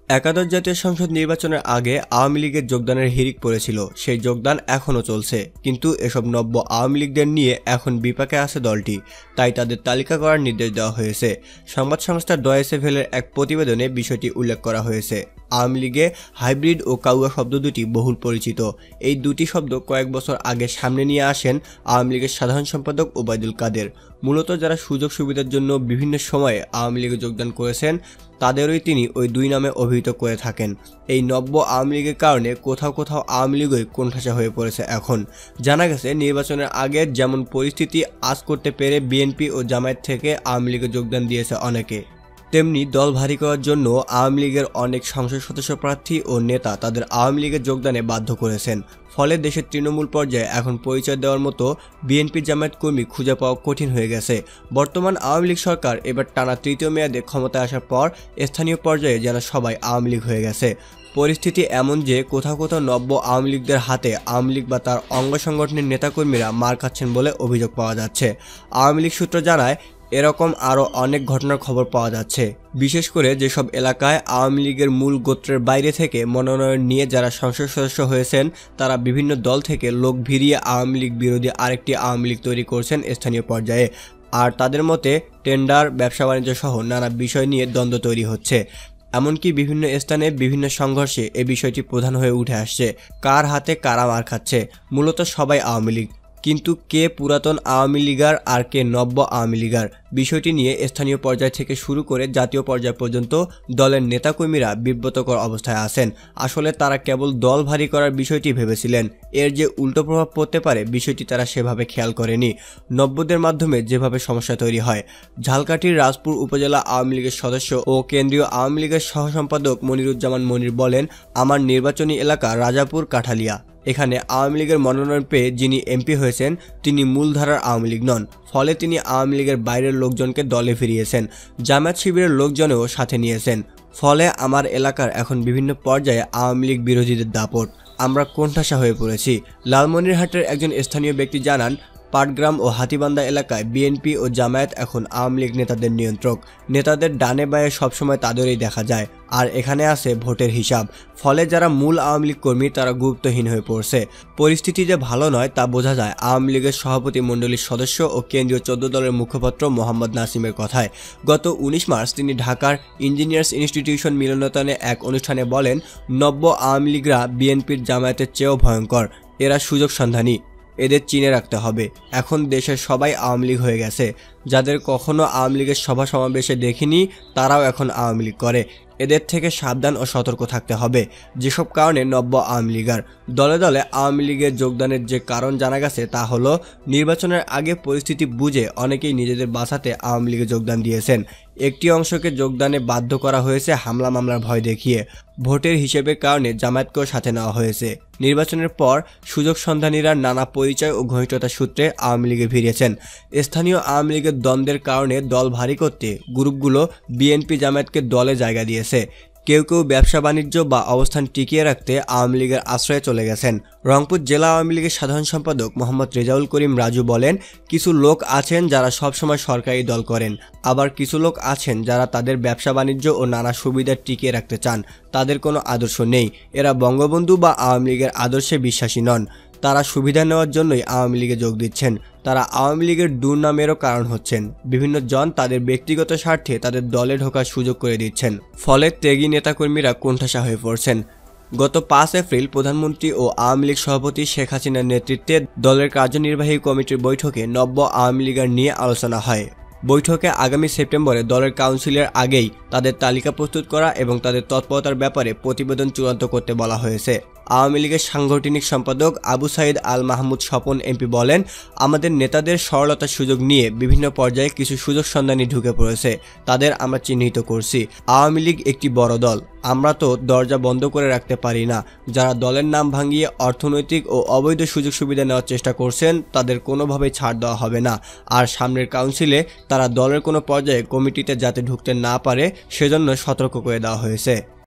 একাদশ জাতীয় সংসদ নির্বাচনের আগে আওয়ামী লীগের যোগদানের হিড়িক পড়েছিল। সেই যোগদান এখনও চলছে, কিন্তু এসব নব্য আওয়ামী লীগদের নিয়ে এখন বিপাকে আছে দলটি, তাই তাদের তালিকা করার নির্দেশ দেওয়া হয়েছে। সংবাদ সংস্থা ডয়েচে ভেলের এক প্রতিবেদনে বিষয়টি উল্লেখ করা হয়েছে। আওয়ামী লীগে হাইব্রিড ও কাউয়া শব্দ দুটি বহুল পরিচিত। এই দুটি শব্দ কয়েক বছর আগে সামনে নিয়ে আসেন আওয়ামী লীগের সাধারণ সম্পাদক ওবায়দুল কাদের। মূলত যারা সুযোগ সুবিধার জন্য বিভিন্ন সময়ে আওয়ামী লীগে যোগদান করেছেন তাদেরই তিনি ওই দুই নামে অভিহিত করে থাকেন। এই নব্য আওয়ামী লীগের কারণে কোথাও কোথাও আওয়ামী লীগই কোণঠাসা হয়ে পড়েছে। এখন জানা গেছে, নির্বাচনের আগে যেমন পরিস্থিতি আঁচ করতে পেরে বিএনপি ও জামায়াত থেকে আওয়ামী লীগে যোগদান দিয়েছে অনেকে, তেমনি দল ভারী করার জন্য আওয়ামী লীগের অনেক সংসদ সদস্য প্রার্থী ও নেতা তাদের আওয়ামী লীগের যোগদানে বাধ্য করেছেন। ফলে দেশের তৃণমূল পর্যায়ে এখন পরিচয় দেওয়ার মতো বিএনপি জামায়াত কর্মী খুঁজে পাওয়া কঠিন হয়ে গেছে। বর্তমান আওয়ামী লীগ সরকার এবার টানা তৃতীয় মেয়াদে ক্ষমতায় আসার পর স্থানীয় পর্যায়ে যেন সবাই আওয়ামী লীগ হয়ে গেছে। পরিস্থিতি এমন যে কোথাও কোথাও নব্য আওয়ামী লীগদের হাতে আওয়ামী লীগ বা তার অঙ্গ সংগঠনের নেতাকর্মীরা মার খাচ্ছেন বলে অভিযোগ পাওয়া যাচ্ছে। আওয়ামী লীগ সূত্র জানায়, এরকম আরও অনেক ঘটনার খবর পাওয়া যাচ্ছে। বিশেষ করে যেসব এলাকায় আওয়ামী লীগের মূল গোত্রের বাইরে থেকে মনোনয়ন নিয়ে যারা সংসদ সদস্য হয়েছেন তারা বিভিন্ন দল থেকে লোক ভিড়িয়ে আওয়ামী লীগ বিরোধী আরেকটি আওয়ামী লীগ তৈরি করছেন স্থানীয় পর্যায়ে। আর তাদের মতে টেন্ডার, ব্যবসা বাণিজ্য সহ নানা বিষয় নিয়ে দ্বন্দ্ব তৈরি হচ্ছে। এমনকি বিভিন্ন স্থানে বিভিন্ন সংঘর্ষে এ বিষয়টি প্রধান হয়ে উঠে আসছে। কার হাতে কারা মার খাচ্ছে? মূলত সবাই আওয়ামী লীগ, কিন্তু কে পুরাতন আওয়ামী লীগার আর কে নব্য আওয়ামী লীগার, বিষয়টি নিয়ে স্থানীয় পর্যায় থেকে শুরু করে জাতীয় পর্যায় পর্যন্ত দলের নেতাকর্মীরা বিব্রতকর অবস্থায় আছেন। আসলে তারা কেবল দল ভারী করার বিষয়টি ভেবেছিলেন, এর যে উল্টো প্রভাব পড়তে পারে বিষয়টি তারা সেভাবে খেয়াল করেনি। নব্যদের মাধ্যমে যেভাবে সমস্যা তৈরি হয়। ঝালকাঠির রাজপুর উপজেলা আওয়ামী লীগের সদস্য ও কেন্দ্রীয় আওয়ামী লীগের সহ সম্পাদক মনিরুজ্জামান মনির বলেন, আমার নির্বাচনী এলাকা রাজাপুর কাঠালিয়া। এখানে আওয়ামী লীগের মনোনয়ন পেয়ে যিনি এমপি হয়েছেন তিনি মূলধারার আওয়ামী লীগ নন, ফলে তিনি আওয়ামী লীগের বাইরের লোকজনকে দলে ফিরিয়েছেন। জামায়াত শিবিরের লোকজনেও সাথে নিয়েছেন। ফলে আমার এলাকার এখন বিভিন্ন পর্যায়ে আওয়ামী লীগ বিরোধীদের দাপট। আমরা কোণঠাসা হয়ে পড়েছি। লালমনিরহাটের একজন স্থানীয় ব্যক্তি জানান, পাটগ্রাম ও হাতীবান্ধা এলাকায় বিএনপি ও জামায়াত এখন আওয়ামী লীগ নেতাদের নিয়ন্ত্রক। নেতাদের ডানে বায়ে সবসময় তাদেরই দেখা যায়। আর এখানে আছে ভোটের হিসাব। ফলে যারা মূল আওয়ামী লীগ কর্মী তারা গুরুত্বহীন হয়ে পড়ছে। পরিস্থিতি যে ভালো নয় তা বোঝা যায় আওয়ামী লীগের সভাপতি মণ্ডলীর সদস্য ও কেন্দ্রীয় 14 দলের মুখপাত্র মোহাম্মদ নাসিমের কথায়। গত 19 মার্চ তিনি ঢাকার ইঞ্জিনিয়ার্স ইনস্টিটিউশন মিলনায়তনে এক অনুষ্ঠানে বলেন, নব্য আওয়ামী লীগরা বিএনপির জামায়াতের চেয়েও ভয়ঙ্কর। এরা সুযোগ সন্ধানী, এদের চিনে রাখতে হবে। এখন দেশের সবাই আওয়ামী লীগ হয়ে গেছে। যাদের কখনো আওয়ামী লীগের সভা সমাবেশে দেখিনি তারাও এখন আওয়ামী লীগ করে। এদের থেকে সাবধান ও সতর্ক থাকতে হবে। যেসব কারণে নব্য আওয়ামী লীগার দলে দলে আওয়ামী লীগের যোগদানের যে কারণ জানা গেছে তা হলো, নির্বাচনের আগে পরিস্থিতি বুঝে অনেকেই নিজেদের বাঁচাতে আওয়ামী লীগে যোগদান দিয়েছেন। একটি অংশকে যোগদানে বাধ্য করা হয়েছে হামলা মামলার ভয় দেখিয়ে। ভোটের হিসেবের কারণে জামায়াতকেও সাথে নেওয়া হয়েছে। নির্বাচনের পর সুযোগ সন্ধানীরা নানা পরিচয় ও ঘনিষ্ঠতার সূত্রে আওয়ামী লীগে ফিরেছেন। স্থানীয় আওয়ামী লীগের দ্বন্দ্বের কারণে দল ভারী করতে গ্রুপগুলো বিএনপি জামায়াতকে দলে জায়গা দিয়েছে। কেউ কেউ ব্যবসা বাণিজ্য বা অবস্থান টিকিয়ে রাখতে আওয়ামী লীগের আশ্রয়ে চলে গেছেন। রংপুর জেলা আওয়ামী লীগের সাধারণ সম্পাদক মোহাম্মদ রেজাউল করিম রাজু বলেন, কিছু লোক আছেন যারা সবসময় সরকারি দল করেন, আবার কিছু লোক আছেন যারা তাদের ব্যবসা বাণিজ্য ও নানা সুবিধা টিকিয়ে রাখতে চান। তাদের কোনো আদর্শ নেই। এরা বঙ্গবন্ধু বা আওয়ামী লীগের আদর্শে বিশ্বাসী নন। তারা সুবিধা নেওয়ার জন্যই আওয়ামী লীগে যোগ দিচ্ছেন। তারা আওয়ামী লীগের দুর্নামেরও কারণ হচ্ছেন। বিভিন্ন জন তাদের ব্যক্তিগত স্বার্থে তাদের দলে ঢোকার সুযোগ করে দিচ্ছেন। ফলে ত্যাগী নেতাকর্মীরা কোণঠাসা হয়ে পড়ছেন। গত 5 এপ্রিল প্রধানমন্ত্রী ও আওয়ামী লীগ সভাপতি শেখ হাসিনার নেতৃত্বে দলের কার্যনির্বাহী কমিটির বৈঠকে নব্য আওয়ামী লীগার নিয়ে আলোচনা হয়। বৈঠকে আগামী সেপ্টেম্বরে দলের কাউন্সিলের আগেই তাদের তালিকা প্রস্তুত করা এবং তাদের তৎপরতার ব্যাপারে প্রতিবেদন চূড়ান্ত করতে বলা হয়েছে। আওয়ামী লীগের সাংগঠনিক সম্পাদক আবু সাইদ আল মাহমুদ স্বপন এমপি বলেন, আমাদের নেতাদের সরলতার সুযোগ নিয়ে বিভিন্ন পর্যায়ে কিছু সুযোগ সন্ধানী ঢুকে পড়েছে। তাদের আমরা চিহ্নিত করছি। আওয়ামী লীগ একটি বড় দল। আমরা তো দরজা বন্ধ করে রাখতে পারি না। যারা দলের নাম ভাঙিয়ে অর্থনৈতিক ও অবৈধ সুযোগ সুবিধা নেওয়ার চেষ্টা করছেন তাদের কোনোভাবেই ছাড় দেওয়া হবে না। আর সামনের কাউন্সিলে তারা দলের কোনো পর্যায়ে কমিটিতে যাতে ঢুকতে না পারে সেজন্য সতর্ক করে দেওয়া হয়েছে।